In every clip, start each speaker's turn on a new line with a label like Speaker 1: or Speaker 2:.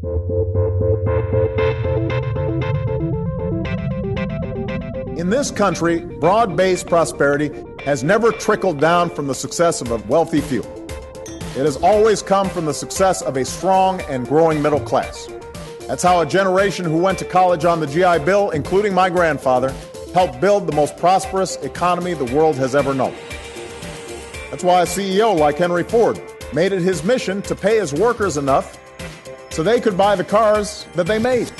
Speaker 1: In this country, broad-based prosperity has never trickled down from the success of a wealthy few. It has always come from the success of a strong and growing middle class. That's how a generation who went to college on the GI Bill, including my grandfather, helped build the most prosperous economy the world has ever known. That's why a CEO like Henry Ford made it his mission to pay his workers enough so they could buy the cars that they made.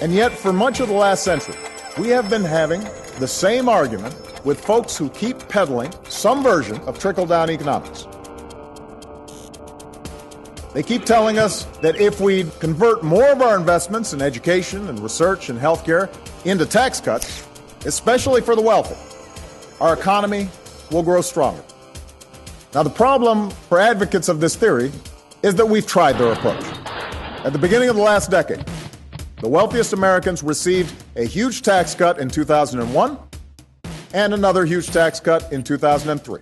Speaker 1: And yet, for much of the last century, we have been having the same argument with folks who keep peddling some version of trickle-down economics. They keep telling us that if we convert more of our investments in education and research and healthcare into tax cuts, especially for the wealthy, our economy will grow stronger. Now, the problem for advocates of this theory is that we've tried their approach. At the beginning of the last decade, the wealthiest Americans received a huge tax cut in 2001 and another huge tax cut in 2003.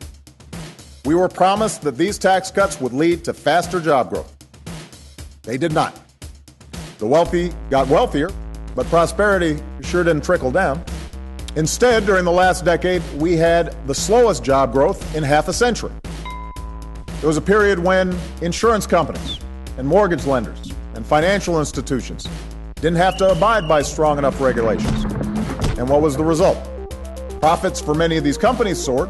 Speaker 1: We were promised that these tax cuts would lead to faster job growth. They did not. The wealthy got wealthier, but prosperity sure didn't trickle down. Instead, during the last decade, we had the slowest job growth in half a century. There was a period when insurance companies and mortgage lenders and financial institutions didn't have to abide by strong enough regulations. And what was the result? Profits for many of these companies soared,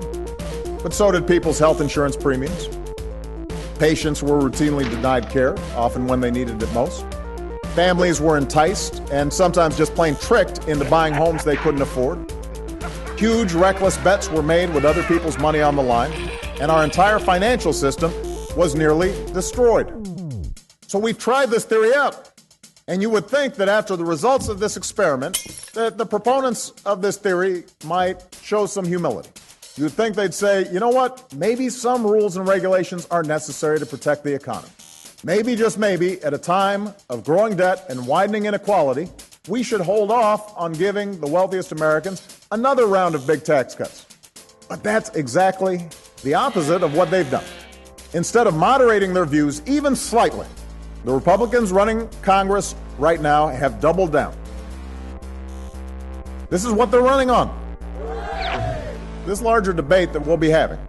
Speaker 1: but so did people's health insurance premiums. Patients were routinely denied care, often when they needed it most. Families were enticed and sometimes just plain tricked into buying homes they couldn't afford. Huge, reckless bets were made with other people's money on the line, and our entire financial system was nearly destroyed. So we've tried this theory out, and you would think that after the results of this experiment, that the proponents of this theory might show some humility. You'd think they'd say, you know what, maybe some rules and regulations are necessary to protect the economy. Maybe, just maybe, at a time of growing debt and widening inequality, we should hold off on giving the wealthiest Americans another round of big tax cuts. But that's exactly the opposite of what they've done. Instead of moderating their views even slightly, the Republicans running Congress right now have doubled down. This is what they're running on. This larger debate that we'll be having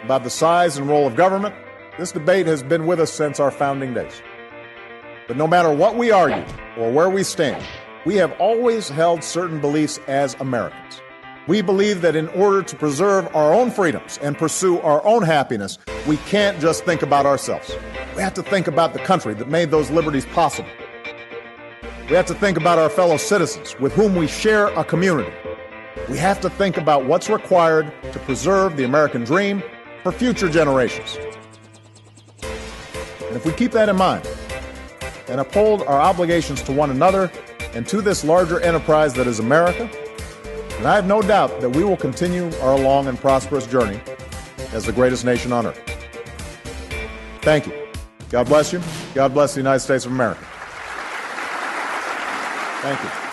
Speaker 1: about the size and role of government, this debate has been with us since our founding days. But no matter what we argue or where we stand, we have always held certain beliefs as Americans. We believe that in order to preserve our own freedoms and pursue our own happiness, we can't just think about ourselves. We have to think about the country that made those liberties possible. We have to think about our fellow citizens with whom we share a community. We have to think about what's required to preserve the American dream for future generations. And if we keep that in mind and uphold our obligations to one another and to this larger enterprise that is America, then I have no doubt that we will continue our long and prosperous journey as the greatest nation on earth. Thank you. God bless you. God bless the United States of America. Thank you.